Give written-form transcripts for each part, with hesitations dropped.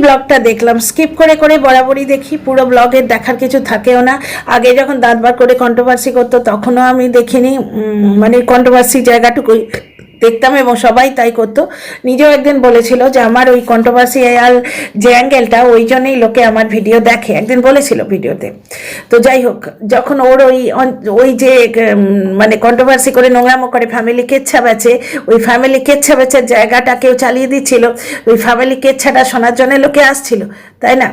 ব্লগটা দেখলাম, স্কিপ করে করে বরাবরই দেখি, পুরো ব্লগের দেখার কিছু থাকেও না। আগে যখন দাঁতবার করে কন্ট্রোভার্সি করতো তখনও আমি দেখিনি, মানে কন্ট্রোভার্সি জায়গাটুকুই দেখতাম এবং সবাই তাই করতো। নিজেও একদিন বলেছিল যে আমার ওই কন্ট্রোভার্সিয়াল যে অ্যাঙ্গেলটা, ওই জন্যই লোকে আমার ভিডিও দেখে, একদিন বলেছিল ভিডিওতে। তো যাই হোক, যখন ওর ওই যে মানে কন্ট্রোভার্সি করে নোংরামো করে ফ্যামিলি কেচ্ছা বেচে, ওই ফ্যামিলি কেচ্ছা বেচার জায়গাটা কেউ চালিয়ে দিচ্ছিল, ওই ফ্যামিলি কেচ্ছাটা শোনার জন্য লোকে আসছিল, তাই না?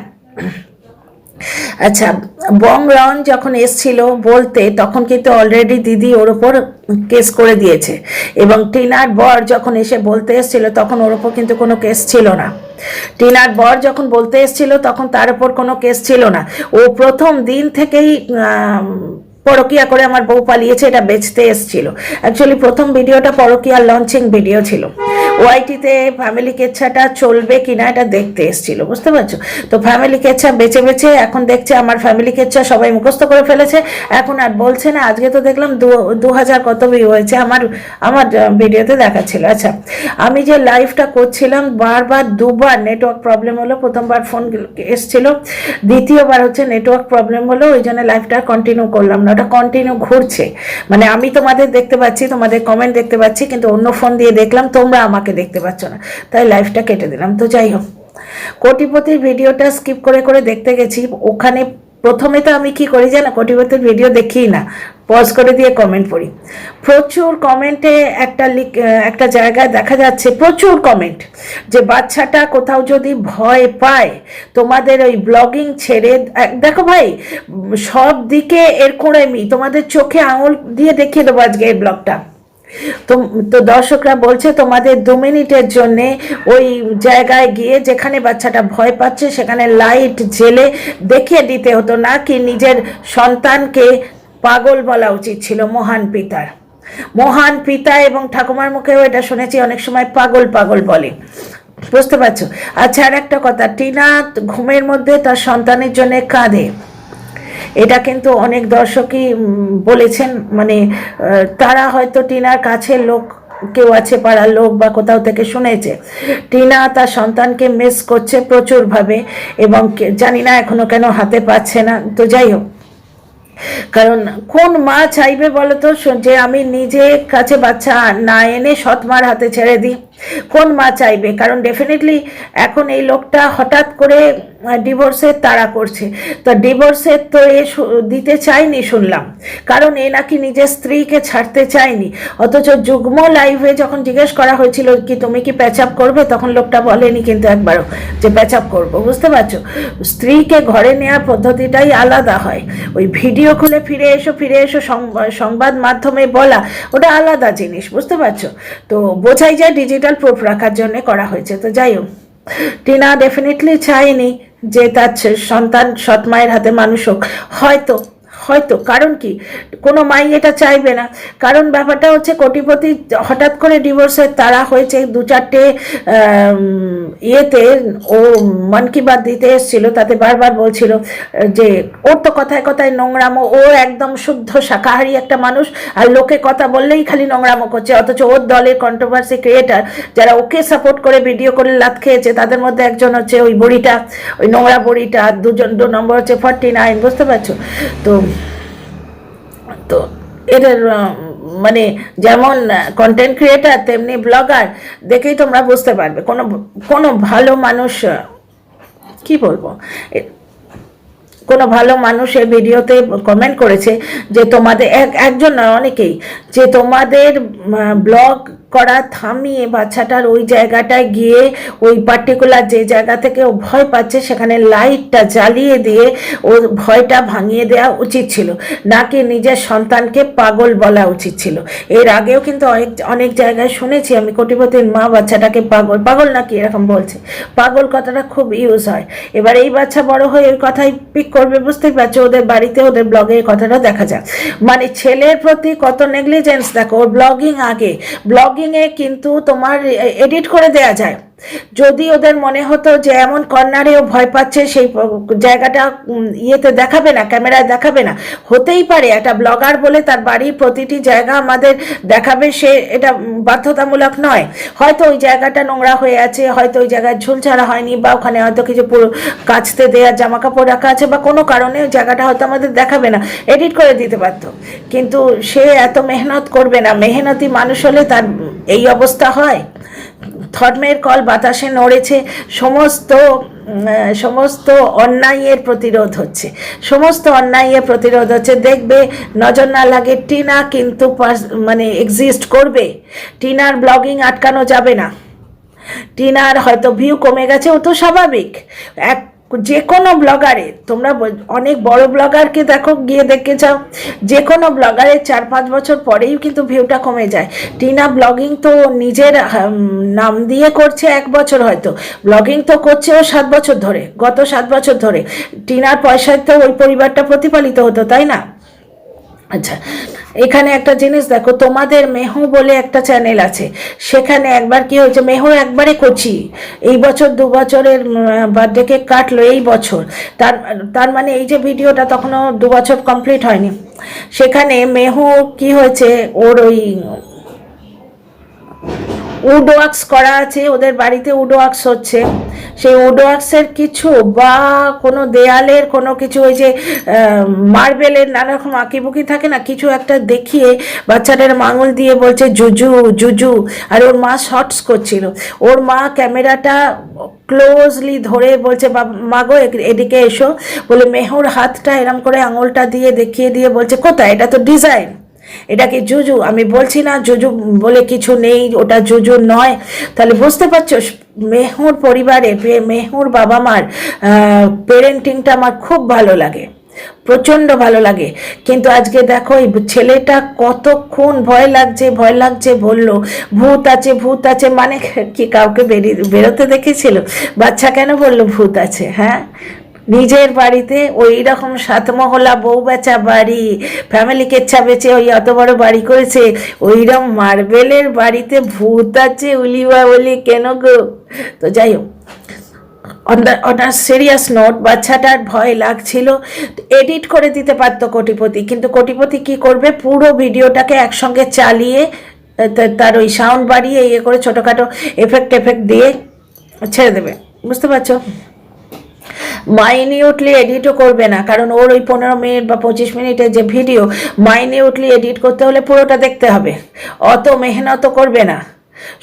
আচ্ছা, বং রন যখন এসছিল বলতে, তখন কিন্তু অলরেডি দিদি ওর ওপর কেস করে দিয়েছে, এবং টিনার বর যখন এসে বলতে এসছিল তখন ওর ওপর কিন্তু কোনো কেস ছিল না। টিনার বর যখন বলতে এসছিল তখন তার উপর কোনো কেস ছিল না। ও প্রথম দিন থেকেই পরকিয়া করে আমার বউ পালিয়েছে এটা বেচতে এসেছিল। অ্যাকচুয়ালি প্রথম ভিডিওটা পরকিয়ার লঞ্চিং ভিডিও ছিল। ওআইটিতে ফ্যামিলি কেচ্ছাটা চলবে কিনা এটা দেখতে এসেছিল, বুঝতে পারছো? তো ফ্যামিলি কেচ্ছা বেছে বেছে এখন দেখছে আমার ফ্যামিলি কেচ্ছা সবাই মুখস্থ করে ফেলেছে, এখন আর বলছে না। আজকে তো দেখলাম 2000 কত ভিউ হয়েছে আমার ভিডিওতে দেখাচ্ছিল। আচ্ছা, আমি যে লাইভটা করছিলাম বারবার দুবার নেটওয়ার্ক প্রবলেম হলো। প্রথমবার ফোন এসছিল, দ্বিতীয়বার হচ্ছে নেটওয়ার্ক প্রবলেম হলো, ওই জন্য লাইভটা কন্টিনিউ করলাম না। ওটা কন্টিনিউ ঘুরছে, মানে আমি তোমাদের দেখতে পাচ্ছি, তোমাদের কমেন্ট দেখতে পাচ্ছি, কিন্তু অন্য ফোন দিয়ে দেখলাম তোমরা আমাকে দেখতে পাচ্ছ না, তাই লাইভটা কেটে দিলাম। তো যাই হোক, কোটিপতির ভিডিওটা স্কিপ করে করে দেখতে গেছি। ওখানে প্রথমে তো আমি কি করি জানো, কোটিপতির ভিডিও দেখি না, পজ করে দিয়ে কমেন্ট পড়ি। প্রচুর কমেন্টে একটা জায়গায় দেখা যাচ্ছে প্রচুর কমেন্ট যে বাচ্চাটা কোথাও যদি ভয় পায় তোমাদের ওই ব্লগিং ছেড়ে, দেখো ভাই সব দিকে এর কোড়েমি, তোমাদের চোখে আঙুল দিয়ে দেখিয়ে দেবো আজকে এই ব্লগটা। তো দর্শকরা বলছে তোমাদের 2 মিনিটের জন্যে ওই জায়গায় গিয়ে যেখানে বাচ্চাটা ভয় পাচ্ছে সেখানে লাইট জেলে দেখিয়ে দিতে হতো, না কি নিজের সন্তানকে পাগল বলা উচিত ছিল। মহান পিতা এবং ঠাকুমার মুখেও এটা শুনেছি অনেক সময় পাগল পাগল বলে, বুঝতে পারছো? আচ্ছা, আর একটা কথা, টিনা ঘুমের মধ্যে তার সন্তানের জন্য কাঁদে, এটা কিন্তু অনেক দর্শকই বলেছেন, মানে তারা হয়তো টিনার কাছের লোক কেউ আছে, পাড়ার লোক বা কোথাও থেকে শুনেছে টিনা তার সন্তানকে মিস করছে প্রচুরভাবে, এবং জানি না এখনো কেন হাতে পাচ্ছে না। তো যাই হোক, কারণ কোন মা চাইবে বলো তো যে আমি নিজে কাছে বাচ্চা না এনে সৎ মার হাতে ছেড়ে দিই? কোন মা চাইবে? কারণ ডেফিনেটলি এখন এই লোকটা হঠাৎ করে ডিভোর্সের তাড়া করছে, তো ডিভোর্সের তো এ দিতে চায়নি শুনলাম, কারণ এ নাকি নিজের স্ত্রীকে ছাড়তে চায়নি। অথচ যুগ্ম লাইভে যখন জিজ্ঞেস করা হয়েছিল কি তুমি কি প্যাচ আপ করবে, তখন লোকটা বলেনি কিন্তু একবারও যে প্যাচ আপ করবো, বুঝতে পারছো? স্ত্রীকে ঘরে নেওয়ার পদ্ধতিটাই আলাদা হয়। ওই ভিডিও খুলে ফিরে এসো সংবাদ মাধ্যমে বলা, ওটা আলাদা জিনিস, বুঝতে পারছো? তো বোঝাই যায় ডিজিটাল প্রুফ রাখার জন্য করা হয়েছে। তো যাই হোক, টিনা ডেফিনেটলি চায়নি যে তার সন্তান সৎ মায়ের হাতে মানুষ হোক, হয়তো কারণ কি কোনো মাই এটা চাইবে না। কারণ ব্যাপারটা হচ্ছে কোটিপতি হঠাৎ করে ডিভোর্সের তাড়া হয়েছে, 2-4টে ইয়েতে ও মন কি বাত দিতে এসেছিল, তাতে বারবার বলছিল যে ওর তো কথায় কথায় নোংরামো, ও একদম শুদ্ধ শাকাহারী একটা মানুষ, আর লোকে কথা বললেই খালি নোংরামো করছে। অথচ ওর দলের কন্ট্রোভার্সি ক্রিয়েটার যারা ওকে সাপোর্ট করে ভিডিও করে লাত খেয়েছে, তাদের মধ্যে একজন হচ্ছে ওই বুড়িটা, ওই নোংরা বুড়িটা, 2 নম্বর হচ্ছে 49, বুঝতে পারছো? তো এদের মানে যেমন কন্টেন্ট ক্রিয়েটার তেমনি ব্লগার, দেখেই তোমরা বুঝতে পারবে কোনো ভালো মানুষ, কি বলবো, কোনো ভালো মানুষ এই ভিডিওতে কমেন্ট করেছে যে তোমাদের একজন নয় অনেকেই, যে তোমাদের ব্লগ করা থামিয়ে বাচ্চাটার ওই জায়গাটায় গিয়ে ওই পার্টিকুলার যে জায়গা থেকে ও ভয় পাচ্ছে সেখানে লাইটটা জ্বালিয়ে দিয়ে ওর ভয়টা ভাঙিয়ে দেওয়া উচিত ছিল, নাকি নিজের সন্তানকে পাগল বলা উচিত ছিল। এর আগেও কিন্তু অনেক জায়গায় শুনেছি আমি কোটিপতির মা বাচ্চাটাকে পাগল নাকি এরকম বলছে। পাগল কথাটা খুব ইউজ হয়। এবার এই বাচ্চা বড় হয়ে ওই কথাই পিক করবে, বুঝতেই পারছো? ওদের বাড়িতে ওদের ব্লগে এই কথাটা দেখা যায়, মানে ছেলের প্রতি কত নেগলিজেন্স। দেখো ওর ব্লগিং, আগে ব্লগিংয়ে কিন্তু তোমার এডিট করে দেয়া যায়, যদি ওদের মনে হতো যে এমন কর্নারেও ভয় পাচ্ছে, সেই জায়গাটা ইয়েতে দেখাবে না, ক্যামেরায় দেখাবে না, হতেই পারে একটা ব্লগার বলে তার বাড়ির প্রতিটি জায়গা আমাদের দেখাবে, সে এটা বাধ্যতামূলক নয়। হয়তো ওই জায়গাটা নোংরা হয়ে আছে, হয়তো ওই জায়গায় ঝুল ছাড়া হয়নি, বা ওখানে হয়তো কিছু পুরো কাচতে দেওয়ার জামা কাপড় রাখা আছে, বা কোনো কারণে ওই জায়গাটা হয়তো আমাদের দেখাবে না, এডিট করে দিতে পারতো। কিন্তু সে এত মেহনত করবে না। মেহনতি মানুষ হলে তার এই অবস্থা হয়? ধর্মের কল বাতাসে নড়েছে, সমস্ত অন্যায়ের প্রতিরোধ হচ্ছে, সমস্ত অন্যায়ের প্রতিরোধ হচ্ছে। দেখবে নজর না লাগে, টিনা কিন্তু মানে এক্সিস্ট করবে। টিনার ব্লগিং আটকানো যাবে না। টিনার হয়তো ভিউ কমে গেছে, ও তো স্বাভাবিক। যে কোনো ব্লগারে, তোমরা অনেক বড় ব্লগারকে দেখো, গিয়ে দেখে যাও, যে কোনো ব্লগারের 4-5 বছর পরেই কিন্তু ভিউটা কমে যায়। টিনা ব্লগিং তো নিজের নাম দিয়ে করছে 1 বছর, হয়তো ব্লগিং তো করছে ও 7 বছর ধরে, গত 7 বছর ধরে। টিনার পয়সায় তো ওই পরিবারটা প্রতিপালিত হতো, তাই না? আচ্ছা, এখানে একটা জিনিস দেখো, তোমাদের মেহু বলে একটা চ্যানেল আছে, সেখানে একবার কি হয়েছে, মেহু একবারে কচি, এই বছর 2 বছরের বার্থডে কেক কাটলো এই বছর, তার মানে এই যে ভিডিওটা তখনও 2 বছর কমপ্লিট হয়নি। সেখানে মেহু কি হয়েছে, ওর ওই উড ওয়ার্কস করা আছে, ওদের বাড়িতে উড ওয়ার্কস হচ্ছে। সেই উড ওয়ার্কসের কিছু বা কোনো দেয়ালের কোনো কিছু, ওই যে মার্বেলের নানা রকম আঁকিবুকি থাকে না, কিছু একটা দেখিয়ে বাচ্চাটার আঙুল দিয়ে বলছে জুজু জুজু, আর ওর মা শর্টস করছিল। ওর মা ক্যামেরাটা ক্লোজলি ধরে বলছে, মা গো এদিকে এসো, বলে মেহুর হাতটা এরম করে আঙুলটা দিয়ে দেখিয়ে দিয়ে বলছে, কোথায়, এটা তো ডিজাইন, এটা কি জুজু? আমি বলছি না জুজু বলে কিছু নেই, ওটা জুজু নয়। তাহলে বুঝতে পারছো, মেহুর পরিবারে, মেহুর বাবা মার পেরেন্টিংটা আমার খুব ভালো লাগে, প্রচণ্ড ভালো লাগে। কিন্তু আজকে দেখো এই ছেলেটা কতক্ষণ ভয় লাগছে বললো ভূত আছে ভূত আছে, মানে কি কাউকে বেরোতে দেখেছিল? বাচ্চা কেন বললো ভূত আছে? হ্যাঁ, নিজের বাড়িতে ওই রকম 7 মহলা বউ বেচা বাড়ি, ফ্যামিলি কেচ্ছা বেচে ওই অত বড় বাড়ি করেছে, ওইরকম মার্বেলের বাড়িতে ভূত আছে উলিবা বলি কেন গো? তো যাই হোক, অন আ সিরিয়াস নোট, বাচ্চাটার ভয় লাগছিল, এডিট করে দিতে পারতো কোটিপতি, কিন্তু কোটিপতি কি করবে, পুরো ভিডিওটাকে একসঙ্গে চালিয়ে তার ওই সাউন্ড বাড়িয়ে ইয়ে করে ছোটোখাটো এফেক্ট দিয়ে ছেড়ে দেবে। বুঝতে পারছো? মাইনিউটলি এডিটও করবে না, কারণ ওর ওই 15 মিনিট বা 25 মিনিটের যে ভিডিও, মাইনিউটলি এডিট করতে হলে পুরোটা দেখতে হবে, অত মেহনতও করবে না।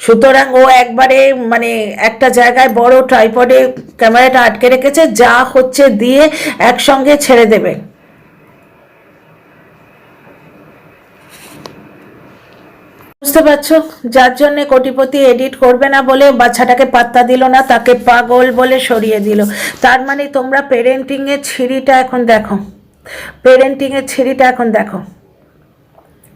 সুতরাং ও একবারে মানে একটা জায়গায় বড় ট্রাইপডে ক্যামেরাটা আটকে রেখেছে, যা হচ্ছে দিয়ে একসঙ্গে ছেড়ে দেবে। বুঝতে পারছো? যার জন্য কোটিপতি এডিট করবে না বলে বাচ্চাটাকে পাত্তা দিল না, তাকে পাগল বলে সরিয়ে দিল। তার মানে তোমরা পেরেন্টিংয়ের ছিঁড়িটা এখন দেখো, পেরেন্টিংয়ের ছিঁড়িটা এখন দেখো।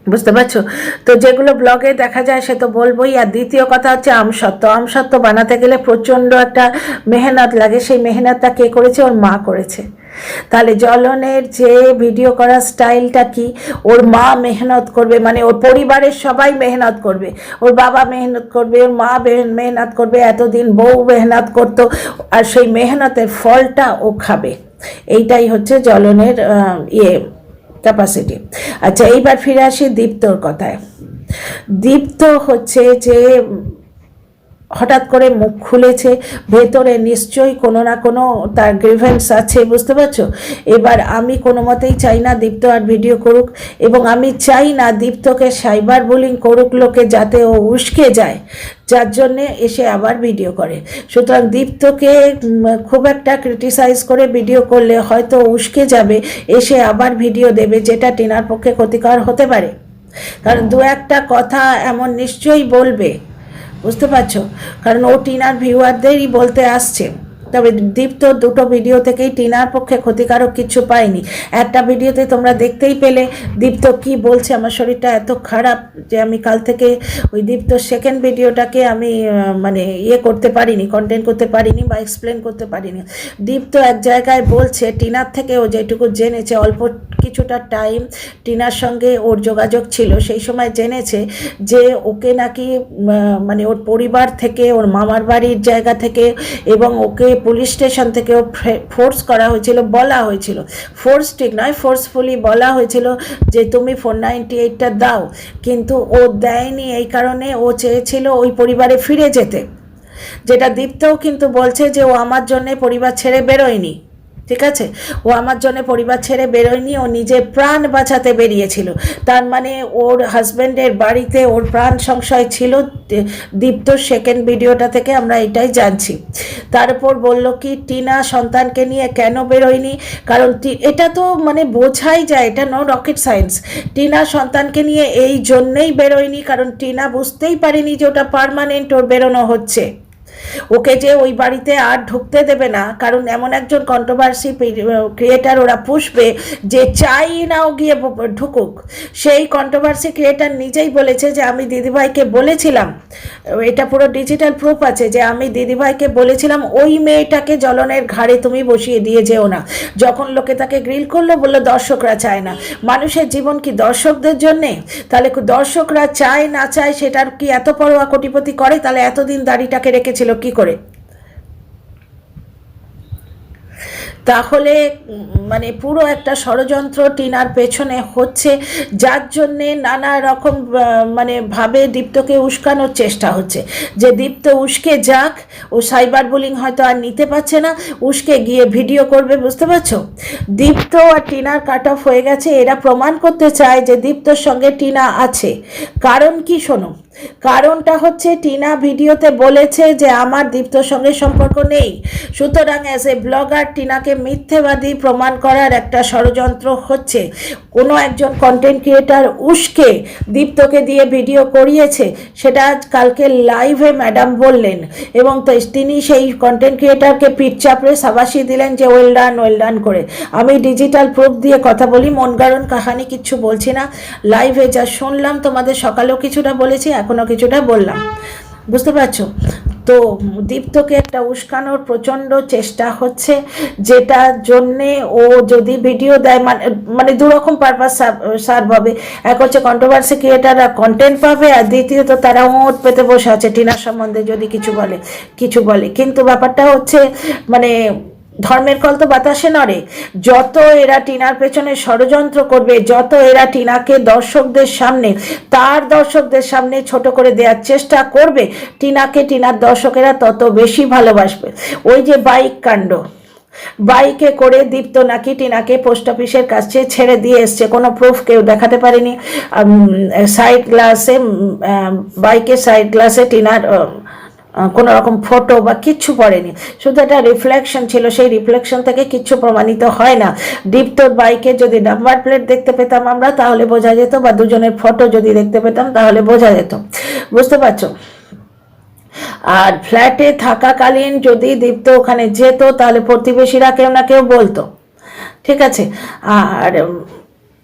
বুঝতে পারছো? তো যেগুলো ব্লগে দেখা যায় সে তো বলবোই। আর দ্বিতীয় কথা হচ্ছে আমসত্ত্ব বানাতে গেলে প্রচণ্ড একটা মেহনত লাগে, সেই মেহনতটা কে করেছে? ওর মা করেছে। তাহলে জ্বলনের যে ভিডিও করার স্টাইলটা কি, ওর মা মেহনত করবে, মানে ওর পরিবারের সবাই মেহনত করবে, ওর বাবা মেহনত করবে, ওর মা মেহনত করবে, এতদিন বউ মেহনত করতো, আর সেই মেহনতের ফলটা ও খাবে। এইটাই হচ্ছে জ্বলনের ক্যাপাসিটি। আচ্ছা, এইবার ফিরে আসি দীপ্তর কথায়। দীপ্ত হচ্ছে যে হঠাৎ করে মুখ খুলেছে, ভেতরে নিশ্চয়ই কোনো না কোনো তার গ্রিভেন্স আছে। বুঝতে পারছো? এবার আমি কোনো মতেই চাই না দীপ্ত আর ভিডিও করুক, এবং আমি চাই না দীপ্তকে সাইবার বুলিং করুক লোকে, যাতে ও উস্কে যায়, যার জন্যে এসে আবার ভিডিও করে। সুতরাং দীপ্তকে খুব একটা ক্রিটিসাইজ করে ভিডিও করলে হয়তো উস্কে যাবে, এসে আবার ভিডিও দেবে, যেটা টিনার পক্ষে ক্ষতিকর হতে পারে। কারণ 2-1টা কথা এমন নিশ্চয়ই বলবে। বুঝতে পারছো? কারণ ও টিনার ভিউয়ারদেরই বলতে আসছে। তবে দীপ্ত দুটো ভিডিও থেকেই টিনার পক্ষে ক্ষতিকারক কিছু পায়নি। একটা ভিডিওতে তোমরা দেখতেই পেলে দীপ্ত কি বলছে, আমার শরীরটা এত খারাপ যে আমি কাল থেকে ওই দীপ্ত সেকেন্ড ভিডিওটাকে আমি মানে করতে পারিনি, কন্টেন্ট করতে পারিনি বা এক্সপ্লেন করতে পারিনি। দীপ্ত এক জায়গায় বলছে টিনার থেকে ও যেটুকু জেনেছে, অল্প কিছুটা টাইম টিনার সঙ্গে ওর যোগাযোগ ছিল, সেই সময় জেনেছে যে ওকে নাকি মানে ওর পরিবার থেকে, ওর মামার বাড়ির জায়গা থেকে এবং ওকে পুলিশ স্টেশন থেকেও ফোর্স করা হয়েছিল, বলা হয়েছিল, ফোর্স ঠিক নয়, ফোর্সফুলি বলা হয়েছিল যে তুমি 498টা দাও, কিন্তু ও দেয়নি। এই কারণে ও চেয়েছিল ওই পরিবারে ফিরে যেতে, যেটা দীপ্তও কিন্তু বলছে যে ও আমার জন্যে পরিবার ছেড়ে বেরোয়নি। ঠিক আছে, ও আমার জন্য পরিবার ছেড়ে বেরোয়নি, ও নিজের প্রাণ বাঁচাতে বেরিয়েছিল। তার মানে ওর হাজব্যান্ডের বাড়িতে ওর প্রাণ সংশয় ছিল। দীপ্তর সেকেন্ড ভিডিওটা থেকে আমরা এটাই জানছি। তারপর বলল কি টিনা সন্তানকে নিয়ে কেন বেরোয়নি, কারণ এটা তো মানে বোঝাই যায়, এটা নো রকেট সায়েন্স। টিনা সন্তানকে নিয়ে এই জন্যেই বেরোয়নি কারণ টিনা বুঝতেই পারেনি যে ওটা পার্মানেন্ট ওর বেরোনো হচ্ছে, ওকে যে ওই বাড়িতে আর ঢুকতে দেবে না, কারণ এমন একজন কন্ট্রোভার্সি ক্রিয়েটার ওরা পুষবে যে চাই না ও গিয়ে ঢুকুক। সেই কন্ট্রোভার্সি ক্রিয়েটার নিজেই বলেছে যে আমি দিদিভাইকে বলেছিলাম, এটা পুরো ডিজিটাল প্রুফ আছে, যে আমি দিদিভাইকে বলেছিলাম ওই মেয়েটাকে জ্বলনের ঘাড়ে তুমি বসিয়ে দিয়ে যেও না। যখন লোকে তাকে গ্রিল করলো বললো দর্শকরা চায় না। মানুষের জীবন কি দর্শকদের জন্যে? তাহলে দর্শকরা চায় না চায় সেটার কি এত পরোয়া কোটিপতি করে? তাহলে এতদিন দাড়িটাকে রেখেছিল কি করে? তাহলে মানে পুরো একটা ষড়যন্ত্র টিনার পেছনে হচ্ছে, যার জন্যে নানা রকম মানে ভাবে দীপ্তকে উস্কানোর চেষ্টা হচ্ছে, যে দীপ্ত উস্কে যাক, ও সাইবার বুলিং হয়তো আর নিতে পারছে না, উস্কে গিয়ে ভিডিও করবে। বুঝতে পারছো, দীপ্ত আর টিনার কাট অফ হয়ে গেছে। এরা প্রমাণ করতে চায় যে দীপ্তর সঙ্গে টিনা আছে। কারণ কি শোনো, কারণটা হচ্ছে টিনা ভিডিওতে বলেছে যে আমার দীপ্তর সঙ্গে সম্পর্ক নেই, সুতরাং অ্যাজ এ ব্লগার টিনাকে মিথ্যেবাদী প্রমাণ করার একটা ষড়যন্ত্র হচ্ছে। কোনো একজন কন্টেন্ট ক্রিয়েটার উস্কে দীপ্তকে দিয়ে ভিডিও করিয়েছে, সেটা কালকে লাইভে ম্যাডাম বললেন, এবং তিনি সেই কন্টেন্ট ক্রিয়েটারকে পিঠ চাপড়ে সাবাসি দিলেন যে ওয়েল ডান করে। আমি ডিজিটাল প্রুফ দিয়ে কথা বলি, মন গড়ন কাহানি কিচ্ছু বলছি না। লাইভে যা শুনলাম তোমাদের সকালেও কিছুটা বলেছি, এখনও কিছুটা বললাম। বুঝতে পারছো তো, দীপ্তকে একটা উস্কানোর প্রচণ্ড চেষ্টা হচ্ছে, যেটার জন্যে ও যদি ভিডিও দেয় মানে দুরকম পারপাস সার্ভ হবে। এক হচ্ছে কন্ট্রোভার্সি ক্রিয়েটাররা কন্টেন্ট পাবে, আর দ্বিতীয়ত তারা ওঁট পেতে বসে আছে টিনার সম্বন্ধে যদি কিছু বলে। কিন্তু ব্যাপারটা হচ্ছে মানে ধর্মের কল তো বাতাসে নড়ে। যত এরা টিনার পেছনে ষড়যন্ত্র করবে, যত এরা টিনাকে দর্শকদের সামনে ছোট করে দেওয়ার চেষ্টা করবে, টিনাকে টিনার দর্শকেরা তত বেশি ভালোবাসবে। ওই যে বাইক কাণ্ড, বাইকে করে দীপ্ত নাকি টিনাকে পোস্ট অফিসের কাছে ছেড়ে দিয়ে এসছে, কোনো প্রুফ কেউ দেখাতে পারেনি। সাইড গ্লাসে, বাইকের সাইড গ্লাসে টিনার কোনো রকম ফটো বা কিচ্ছু পড়েনি, শুধু একটা রিফ্লেকশন ছিল, সেই রিফ্লেকশন থেকে কিচ্ছু প্রমাণিত হয় না। দীপ্তর বাইকে যদি নাম্বার প্লেট দেখতে পেতাম আমরা তাহলে বোঝা যেত, বা দুজনের ফটো যদি দেখতে পেতাম তাহলে বোঝা যেত। বুঝতে পারছো, আর ফ্ল্যাটে থাকাকালীন যদি দীপ্ত ওখানে যেত তাহলে প্রতিবেশীরা কেউ না কেউ বলতো। ঠিক আছে, আর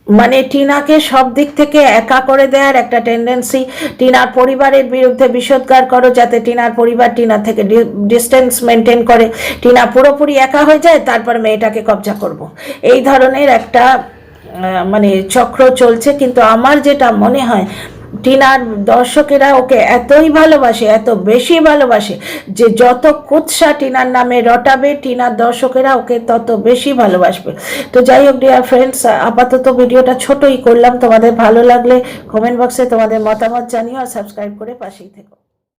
মানে টিনাকে সব দিক থেকে একা করে দেওয়ার একটা টেন্ডেন্সি, টিনার পরিবারের বিরুদ্ধে বিষোদ্গার করো যাতে টিনার পরিবার টিনার থেকে ডিস্টেন্স মেনটেন করে, টিনা পুরোপুরি একা হয়ে যায়, তারপর মেয়েটাকে কবজা করব, এই ধরনের একটা মানে চক্র চলছে। কিন্তু আমার যেটা মনে হয়, টিনার দর্শকেরা ওকে এতই ভালোবাসে, এত বেশি ভালোবাসে, যে যত কুৎসা টিনার নামে রটাবে টিনার দর্শকেরা ওকে তত বেশি ভালোবাসবে। তো যাই হোক ডিয়ার ফ্রেন্ডস, আপাতত ভিডিওটা ছোটই করলাম। তোমাদের ভালো লাগলে কমেন্ট বক্সে তোমাদের মতামত জানিও, আর সাবস্ক্রাইব করে পাশেই থেকো।